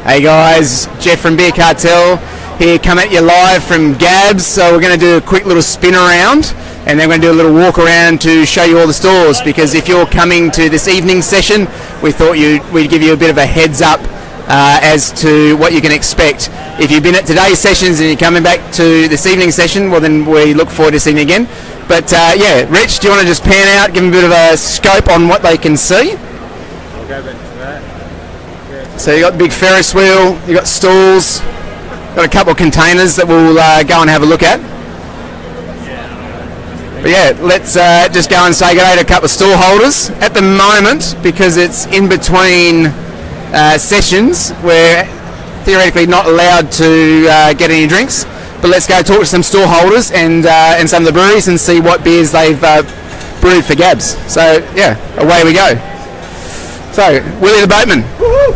Hey guys, Jeff from Beer Cartel here, come at you live from GABS. So we're going to do a quick little spin around and then we're going to do a little walk around to show you all the stores, because if you're coming to this evening session, we thought we'd give you a bit of a heads up as to what you can expect. If you've been at today's sessions and you're coming back to this evening session, well then we look forward to seeing you again. But yeah, Rich, do you want to just pan out, give them a bit of a scope on what they can see? I'll go back to that. So you got the big Ferris wheel, you got stalls, got a couple of containers that we'll go and have a look at. But yeah, let's just go and say good day to a couple of stall holders. At the moment, because it's in between sessions, we're theoretically not allowed to get any drinks. But let's go talk to some stall holders and some of the breweries and see what beers they've brewed for GABS. So yeah, away we go. So, Willie the Boatman. Woo-hoo.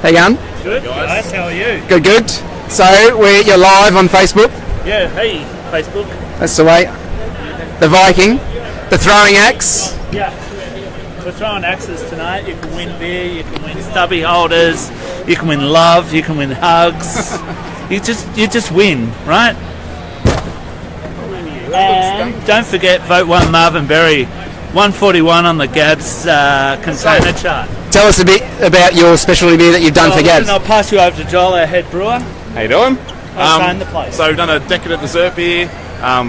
How you going? Good, guys. How are you? Good, good. So, you're live on Facebook? Yeah, hey, Facebook. That's the way. The Viking. The throwing axe. Yeah. We're throwing axes tonight. You can win beer, you can win stubby holders, you can win love, you can win hugs. you just win, right? And don't forget, vote 1 Marvin Berry. 141 on the GABS container chart. Tell us a bit about your specialty beer that you've done for GABS. I'll pass you over to Joel, our head brewer. How you doing? The place. So we've done a decadent dessert beer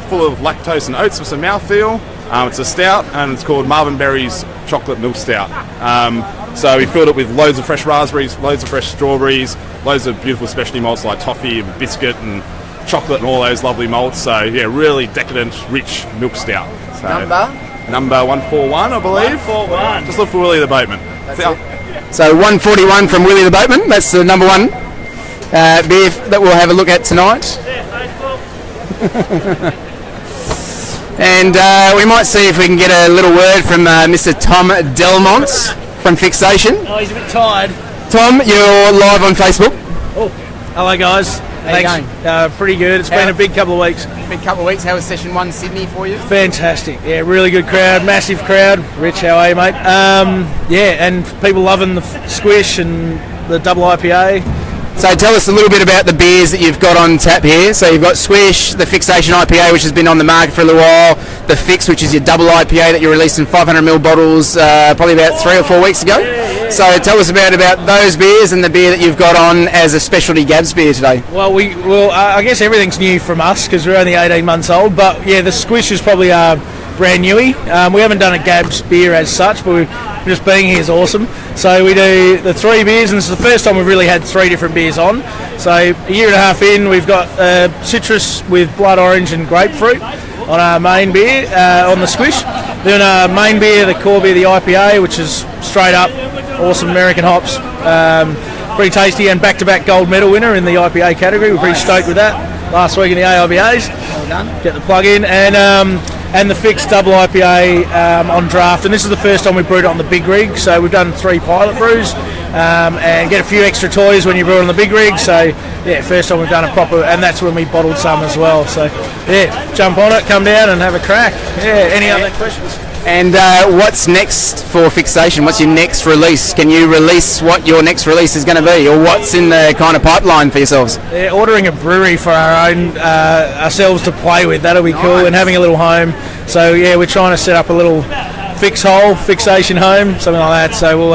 full of lactose and oats with some mouthfeel. It's a stout and it's called Marvin Berry's Chocolate Milk Stout. So we filled it with loads of fresh raspberries, loads of fresh strawberries, loads of beautiful specialty malts like toffee and biscuit and chocolate and all those lovely malts. So yeah, really decadent, rich milk stout. So, Number 141, I believe. 141. Just look for Willie the Boatman. So 141 from Willie the Boatman. That's the number one beer that we'll have a look at tonight. And we might see if we can get a little word from Mr. Tom Delmont from Fixation. Oh, he's a bit tired. Tom, you're live on Facebook. Oh, hello guys. How you going? Pretty good. It's been a big couple of weeks. Big couple of weeks. How was Session 1 Sydney for you? Fantastic. Yeah, really good crowd, massive crowd. Rich, how are you, mate? Yeah, and people loving the squish and the double IPA. So tell us a little bit about the beers that you've got on tap here. So you've got Squish, the Fixation IPA, which has been on the market for a little while, the Fix, which is your double IPA that you released in 500ml bottles probably about 3 or 4 weeks ago. So tell us about those beers and the beer that you've got on as a specialty GABS beer today. Well, I guess everything's new from us because we're only 18 months old. But yeah, the Squish is probably brand newy. We haven't done a GABS beer as such, but just being here is awesome. So we do the 3 beers, and this is the first time we've really had 3 different beers on. So a year and a half in, we've got citrus with blood orange and grapefruit on our main beer on the Squish. Then our main beer, the core beer, the IPA, which is straight up awesome American hops, pretty tasty, and back-to-back gold medal winner in the IPA category. We're pretty stoked with that. Last week in the AIBAs. Well done. Get the plug in, and the Fixed double IPA on draft, and this is the first time we brewed it on the big rig. So we've done 3 pilot brews and get a few extra toys when you brew it on the big rig. So yeah, first time we've done a proper, and that's when we bottled some as well. So yeah, jump on it, come down and have a crack. Yeah, any other questions? And what's next for Fixation? What's your next release? Can you release what your next release is going to be, or what's in the kind of pipeline for yourselves? Yeah, ordering a brewery for our own ourselves to play with. That'll be cool, and having a little home. So yeah, we're trying to set up a little Fixation home, something like that. So we'll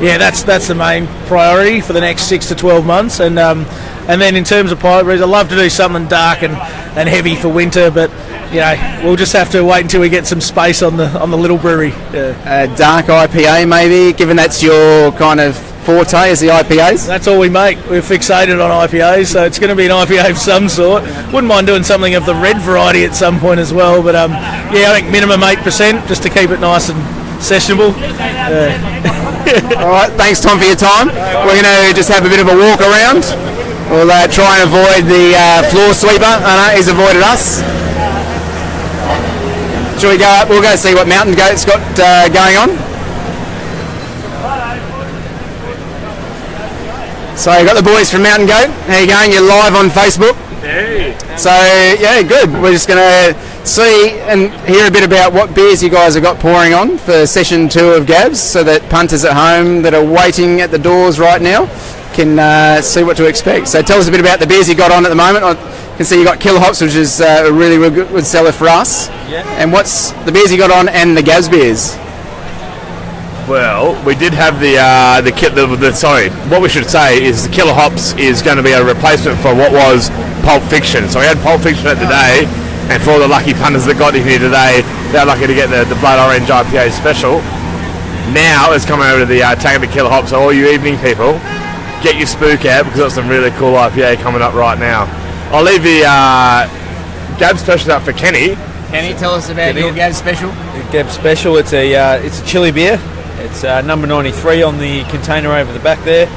yeah, that's the main priority for the next 6 to 12 months. And then in terms of pilot brews, I'd love to do something dark and heavy for winter, but you know, we'll just have to wait until we get some space on the little brewery. Yeah. Dark IPA maybe, given that's your kind of forte is the IPAs? That's all we make. We're fixated on IPAs, so it's going to be an IPA of some sort. Wouldn't mind doing something of the red variety at some point as well, but yeah, I think minimum 8% just to keep it nice and sessionable. All right, thanks Tom for your time. We're going to just have a bit of a walk around. We'll try and avoid the floor sweeper. I know he's avoided us. Shall we go up? We'll go see what Mountain Goat's got going on. So you've got the boys from Mountain Goat. How you going? You're live on Facebook. Hey. So yeah, good. We're just going to see and hear a bit about what beers you guys have got pouring on for session 2 of GABS, so that punters at home that are waiting at the doors right now can see what to expect. So tell us a bit about the beers you got on at the moment. I can see you got Killer Hops, which is a really, really good seller for us. Yeah. And what's the beers you got on and the GABS beers? Well, we did have sorry, what we should say is the Killer Hops is going to be a replacement for what was Pulp Fiction. So we had Pulp Fiction at today, and for all the lucky punters that got in here today, they're lucky to get the Blood Orange IPA special. Now it's coming over to the Tangamit Killer Hops, so all you evening people, get your spook out because there's some really cool IPA coming up right now. I'll leave the GABS special up for Kenny. Kenny, tell us about your GABS special. The GABS special, it's a chili beer. It's number 93 on the container over the back there.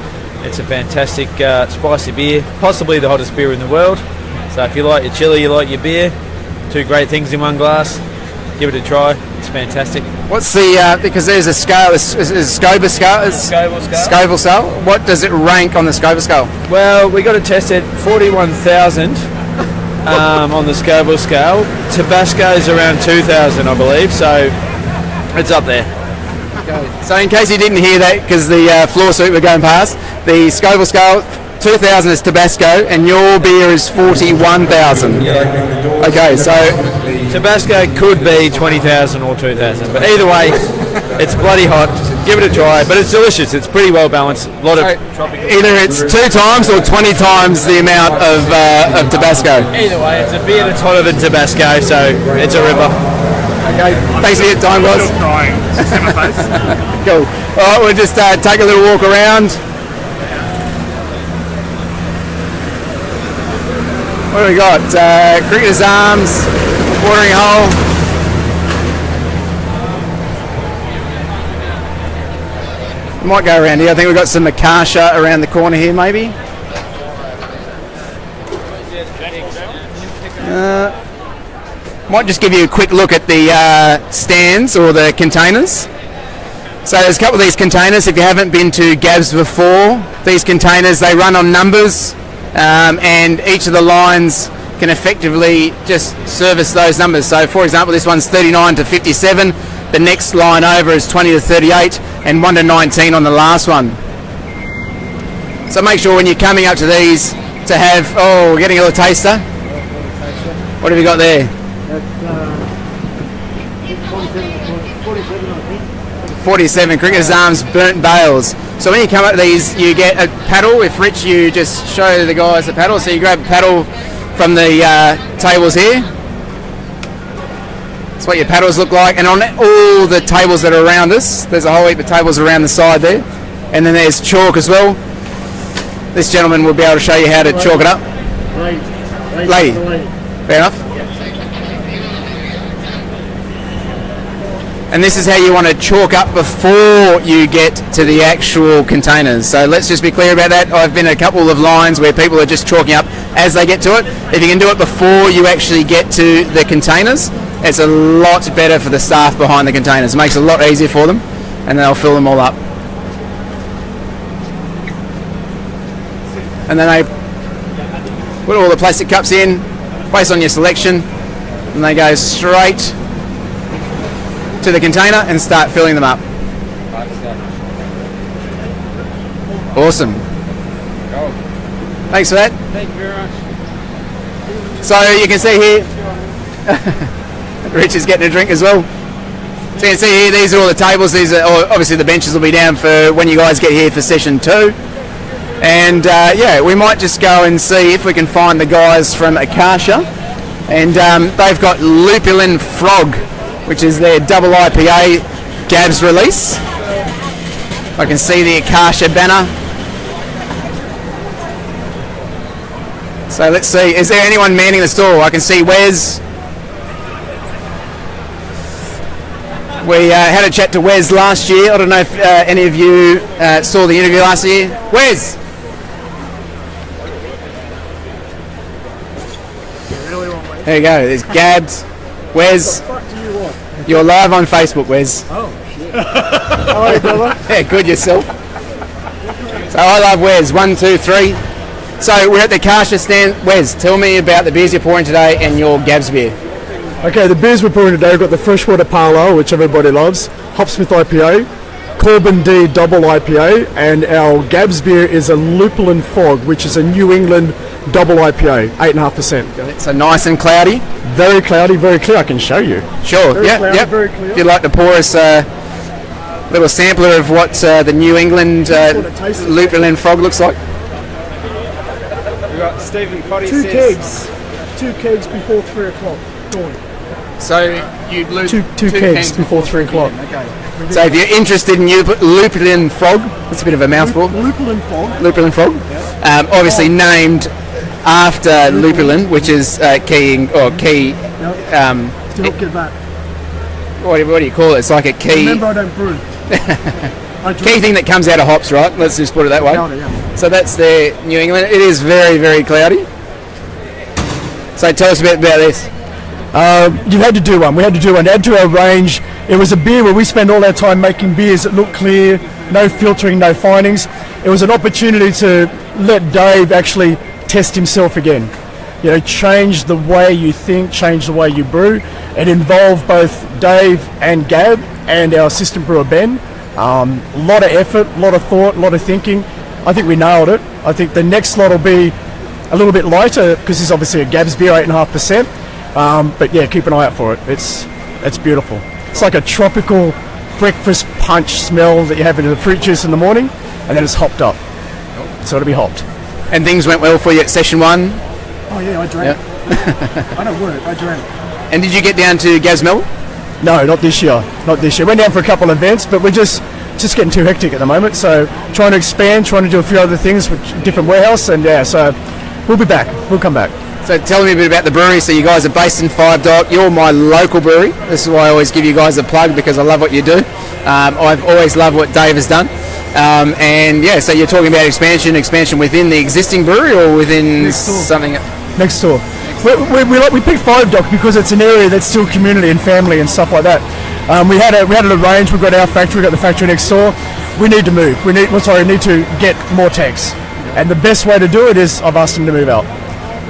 It's a fantastic spicy beer, possibly the hottest beer in the world. So if you like your chili, you like your beer, two great things in one glass, give it a try. It's fantastic. What's the, because there's a scale, is Scoville scale? Scoville scale. What does it rank on the Scoville scale? Well, we got it tested 41,000 on the Scoville scale. Tabasco's around 2,000, I believe, so it's up there. So in case you didn't hear that, because the floor suite were going past, the Scoville scale, 2,000 is Tabasco, and your beer is 41,000. Yeah. Okay, so Tabasco could be 20,000 or 2,000, but either way, it's bloody hot. Give it a try, but it's delicious. It's pretty well balanced. A lot of tropical. Either it's 2 times or 20 times the amount of Tabasco. Either way, it's a beer that's hotter than Tabasco, so it's a ripper. Okay, thanks for your time, guys. Still crying. See my face? Cool. All right, we'll just take a little walk around. What do we got? Cricketer's Arms, Watering Hole. We might go around here. I think we've got some Akasha around the corner here, maybe. Might just give you a quick look at the stands or the containers. So there's a couple of these containers. If you haven't been to GABS before, these containers, they run on numbers, and each of the lines can effectively just service those numbers. So for example, this one's 39 to 57, the next line over is 20 to 38, and 1 to 19 on the last one. So make sure when you're coming up to these to have, we're getting a little taster. What have you got there? 47 Cricketer's Arms burnt bales. So when you come up to these, you get a paddle. If Rich, you just show the guys the paddle. So you grab a paddle from the tables here. That's what your paddles look like. And on all the tables that are around us, there's a whole heap of tables around the side there. And then there's chalk as well. This gentleman will be able to show you how to chalk it up. Lady. Fair enough. And this is how you want to chalk up before you get to the actual containers. So let's just be clear about that. I've been in a couple of lines where people are just chalking up as they get to it. If you can do it before you actually get to the containers, it's a lot better for the staff behind the containers. It makes it a lot easier for them, and then they'll fill them all up. And then they put all the plastic cups in, based on your selection, and they go straight to the container and start filling them up. Awesome. Thanks for that. Thank you very much. So you can see here, Rich is getting a drink as well. So you can see here, these are all the tables. These are obviously the benches will be down for when you guys get here for session 2. And yeah, we might just go and see if we can find the guys from Akasha. And they've got Lupulin Frog, which is their double IPA GABS release. I can see the Akasha banner. So let's see, is there anyone manning the stall? I can see Wes. We had a chat to Wes last year. I don't know if any of you saw the interview last year. Wes! There you go, there's GABS. Wes. What the fuck do you want? You're live on Facebook, Wes. Oh, shit. How are you, brother? Yeah, good yourself. So I love Wes. 1, 2, 3. So we're at the Akasha stand. Wes, tell me about the beers you're pouring today and your GABS beer. Okay, the beers we're pouring today, we've got the Freshwater Pale Ale, which everybody loves, Hopsmith IPA, Corbin D double IPA, and our GABS beer is a Lupulin Fog, which is a New England double IPA, 8.5%. So nice and cloudy. Very cloudy, very clear. I can show you. Sure. Very Yeah. cloudy, Yep. very clear. If you'd like to pour us a little sampler of what the New England what it tastes like. Lupulin Frog looks like. We've got Stephen Cotty Two says... kegs before 3 o'clock. Dawn. So you blew Two kegs before 3 o'clock. Okay. So if you're interested in Lupulin Frog, that's a bit of a mouthful. Lupulin Fog. Lupulin Frog, obviously named after Lupulin, which is key. Don't get that. What do you call it? It's like a key Remember, I don't brew. key thing that comes out of hops, right? Let's just put it that way. Yeah. So that's their New England. It is very, very cloudy. So tell us a bit about this. You had to do one. We had to do one. Add to our range. It was a beer where we spend all our time making beers that look clear, no filtering, no findings. It was an opportunity to let Dave actually test himself again. You know, change the way you think, change the way you brew. It involved both Dave and Gab and our assistant brewer Ben. A lot of effort, a lot of thought, a lot of thinking. I think we nailed it. I think the next lot will be a little bit lighter because it's obviously a GABS beer, 8.5%. But yeah, keep an eye out for it. It's beautiful. It's like a tropical breakfast punch smell that you have in the fruit juice in the morning, and then it's hopped up. So it'll be hopped. And things went well for you at session 1. Oh yeah, I drank. I don't work, I drank. And did you get down to GABS Melbourne? No, not this year. Not this year. Went down for a couple of events, but we're just getting too hectic at the moment. So trying to expand, trying to do a few other things with different warehouse, and yeah, so we'll be back. We'll come back. So tell me a bit about the brewery. So you guys are based in Five Dock. You're my local brewery. This is why I always give you guys a plug, because I love what you do. I've always loved what Dave has done. And yeah, so you're talking about expansion within the existing brewery or within something? Next door. We picked Five Dock because it's an area that's still community and family and stuff like that. We had it arranged. We've got our factory. We've got the factory next door. We need to move. We need to get more tanks. And the best way to do it is I've asked them to move out.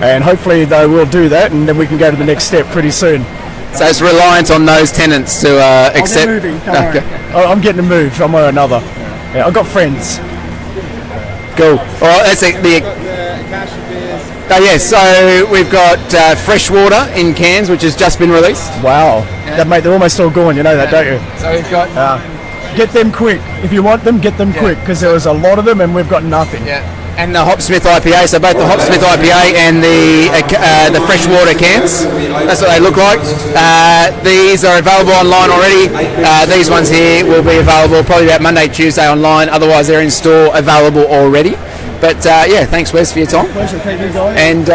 And hopefully they will do that, and then we can go to the next step pretty soon. So it's reliant on those tenants to accept. I'll get moving. Don't worry. I'm getting moved one way or another. Yeah, I've got friends. Cool. All right, that's yeah, so we've got fresh water in cans, which has just been released. Wow. Yeah. They're almost all gone, you know that, don't you? So we've got... get them quick. If you want them, get them quick, because there was a lot of them and we've got nothing. Yeah. And the Hopsmith IPA, so both the Hopsmith IPA and the freshwater cans, that's what they look like. These are available online already. These ones here will be available probably about Monday, Tuesday online. Otherwise, they're in store available already. But yeah, thanks Wes for your time. Pleasure, thank you guys. And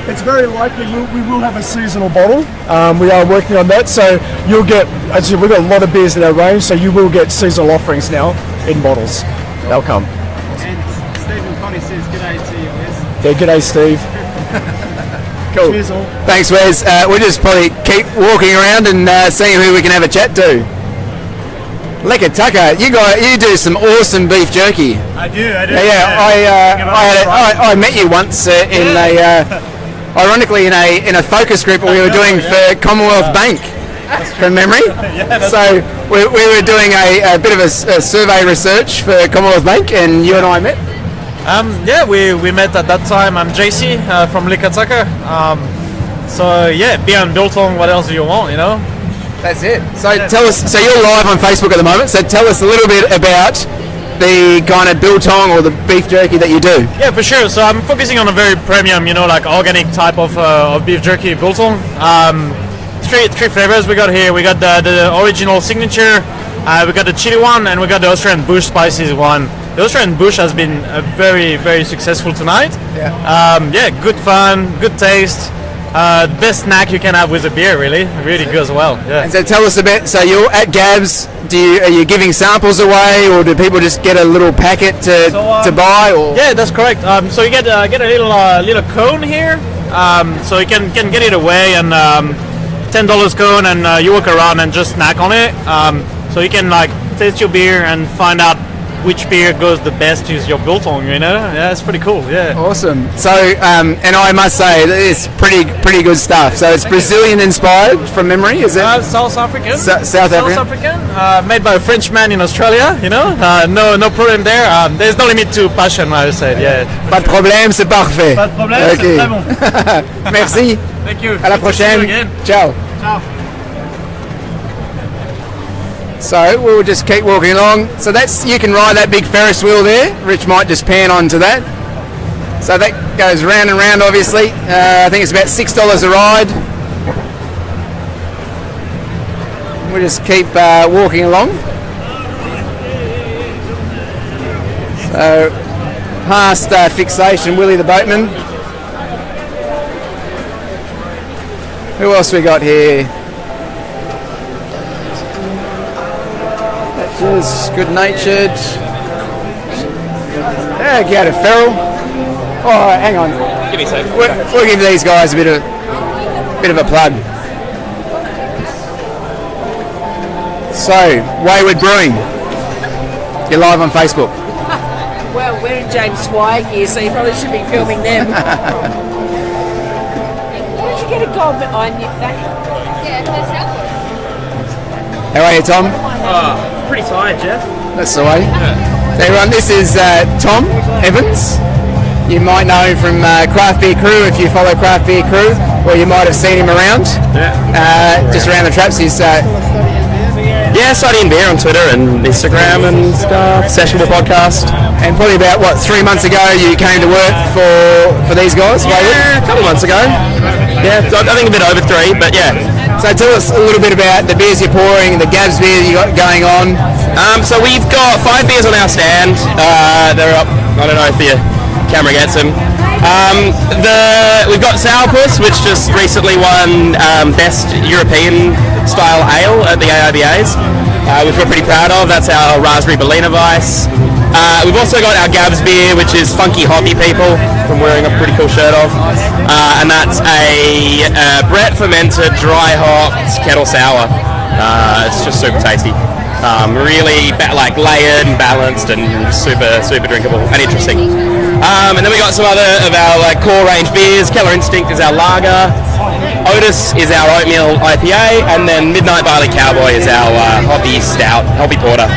it's very likely we will have a seasonal bottle. We are working on that, so you'll get. Actually, we've got a lot of beers in our range, so you will get seasonal offerings now in bottles. They'll come. And Stephen Connie says, "G'day to you, Wes." Yeah, g'day, Steve. cool. Cheers all. Thanks, Wes. We'll just probably keep walking around and seeing who we can have a chat to. Lekker Tucker, you do some awesome beef jerky. I do. I met you once in ironically in a focus group we were doing for Commonwealth Bank, from memory. So we were doing a bit of a survey research for Commonwealth Bank, and you and I met. We met at that time. I'm JC from Lekker Tucker. So yeah, beer and biltong. What else do you want? You know. That's it. So tell us. So you're live on Facebook at the moment. So tell us a little bit about the kind of biltong or the beef jerky that you do. Yeah, for sure. So I'm focusing on a very premium, like organic type of beef jerky biltong. Three flavors we got here. We got the original signature. We got the chili one, and we got the Australian Bush spices one. The Australian Bush has been very, very successful tonight. Yeah. Good fun, good taste. The best snack you can have with a beer, really goes well. Yeah. And so tell us a bit. So you're at GABS. Are you giving samples away, or do people just get a little packet to buy? Or yeah, that's correct. So you get a little cone here. So you can get it away, and $10 cone, and you walk around and just snack on it. So you can taste your beer and find out which beer goes the best to your biltong, you know? Yeah, it's pretty cool, yeah. Awesome. So, and I must say, that it's pretty good stuff. So it's Brazilian inspired from memory, is it? South African. South African? Made by a Frenchman in Australia, you know? No problem there. There's no limit to passion, I would say, yeah. Pas de problème, c'est parfait. Pas de problème, okay. c'est très bon. Merci. Thank you. À la prochaine. Ciao. Ciao. So we'll just keep walking along. So that's, you can ride that big Ferris wheel there. Rich might just pan onto that. So that goes round and round, obviously. I think it's about $6 a ride. We'll just keep walking along. So past Fixation, Willie the boatman. Who else we got here? That's good natured. Yeah, get a feral. Oh, hang on. Give me a second. We'll give these guys a bit of a plug. So, Wayward Brewing. You're live on Facebook. Well, we're in James Swag here, so you probably should be filming them. Why don't you get a goal behind you? How are you, Tom? Pretty tired, Jeff. That's the way. So everyone, this is Tom Evans. You might know him from Craft Beer Crew if you follow Craft Beer Crew, or you might have seen him around. Just around the traps. He's studying beer on Twitter and Instagram and stuff. Sessionable podcast. And probably about 3 months ago, you came to work for these guys. Yeah, a couple months ago. Yeah, I think a bit over 3, but yeah. So tell us a little bit about the beers you're pouring, the GABS beer you got going on. So we've got 5 beers on our stand. They're up. I don't know if the camera gets them. We've got Sourpuss, which just recently won Best European Style Ale at the AIBAs, which we're pretty proud of. That's our Raspberry Berliner Weiss. We've also got our GABS beer, which is Funky Hoppy People. I'm wearing a pretty cool shirt off. And that's a Brett fermented dry hopped kettle sour. It's just super tasty. Really layered and balanced and super drinkable and interesting. And then we got some other of our core range beers. Keller Instinct is our lager. Otis is our oatmeal IPA, and then Midnight Barley Cowboy is our hoppy stout, hoppy porter.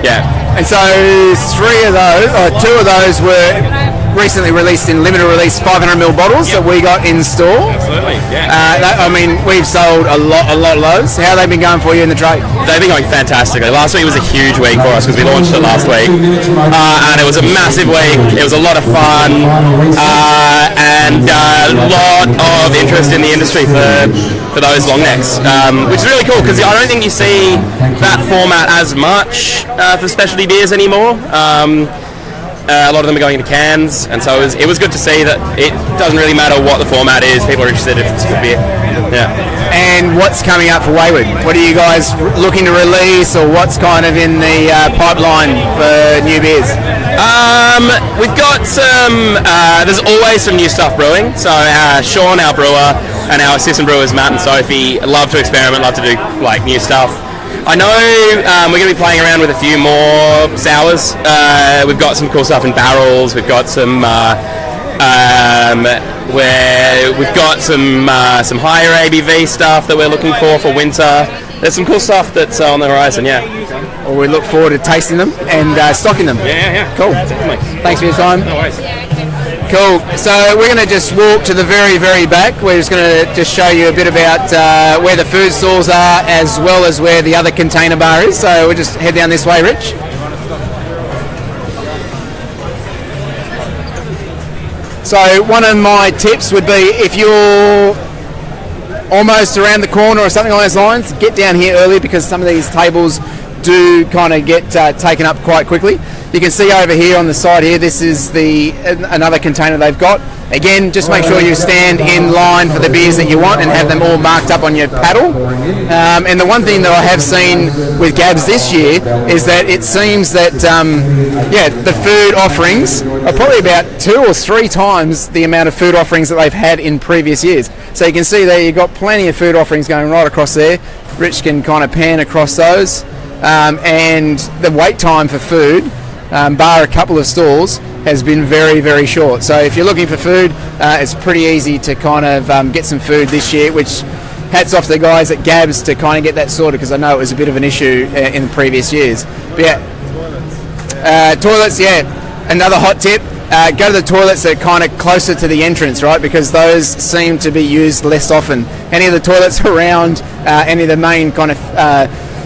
Yeah. And so 2 of those were recently released in limited release 500ml bottles that we got in store. Absolutely, yeah. We've sold a lot of those. How have they been going for you in the trade? They've been going fantastically. Last week was a huge week for us because we launched it last week, and it was a massive week. It was a lot of fun, and a lot of interest in the industry for those long necks, which is really cool because I don't think you see that format as much for specialty beers anymore. A lot of them are going into cans, and so it was good to see that it doesn't really matter what the format is. People are interested if it's good beer. Yeah. And what's coming up for Wayward? What are you guys looking to release, or what's kind of in the pipeline for new beers? We've got some. There's always some new stuff brewing. So Sean, our brewer, and our assistant brewers Matt and Sophie love to experiment, love to do new stuff. I know we're going to be playing around with a few more sours. We've got some cool stuff in barrels. We've got some some higher ABV stuff that we're looking for winter. There's some cool stuff that's on the horizon. Yeah. Well, we look forward to tasting them and stocking them. Yeah. Cool. Definitely. Thanks for your time. No worries. Cool. So we're going to just walk to the very, very back. We're just going to just show you a bit about where the food stalls are, as well as where the other container bar is. So we'll just head down this way, Rich. So one of my tips would be, if you're almost around the corner or something along those lines, get down here early, because some of these tables do kind of get taken up quite quickly. You can see over here on the side here, this is another container they've got. Again, just make sure you stand in line for the beers that you want and have them all marked up on your paddle. And the one thing that I have seen with GABS this year is that it seems that the food offerings are probably about 2 or 3 times the amount of food offerings that they've had in previous years. So you can see there you've got plenty of food offerings going right across there. Rich can kind of pan across those. And the wait time for food bar a couple of stalls, has been very, very short. So if you're looking for food, it's pretty easy to kind of get some food this year, which hats off to the guys at GABS to kind of get that sorted, because I know it was a bit of an issue in the previous years. But yeah, toilets, yeah, another hot tip. Go to the toilets that are kind of closer to the entrance, right? Because those seem to be used less often. Any of the toilets around any of the main kind of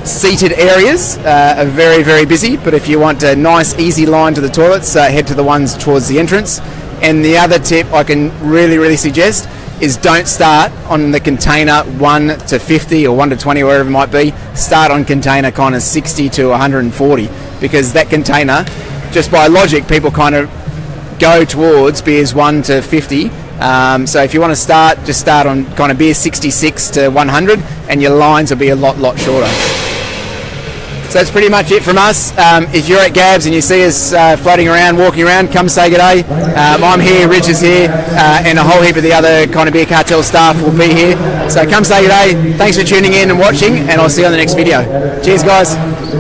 seated areas are very, very busy. But if you want a nice, easy line to the toilets, head to the ones towards the entrance. And the other tip I can really, really suggest is don't start on the container 1 to 50 or 1 to 20, wherever it might be. Start on container kind of 60 to 140, because that container, just by logic, people kind of go towards beers 1 to 50. So if you want to start, just start on kind of beer 66 to 100, and your lines will be a lot shorter. So that's pretty much it from us. If you're at GABS and you see us floating around, walking around, come say good day. I'm here, Rich is here, and a whole heap of the other kind of Beer Cartel staff will be here. So come say good day. Thanks for tuning in and watching, and I'll see you on the next video. Cheers, guys.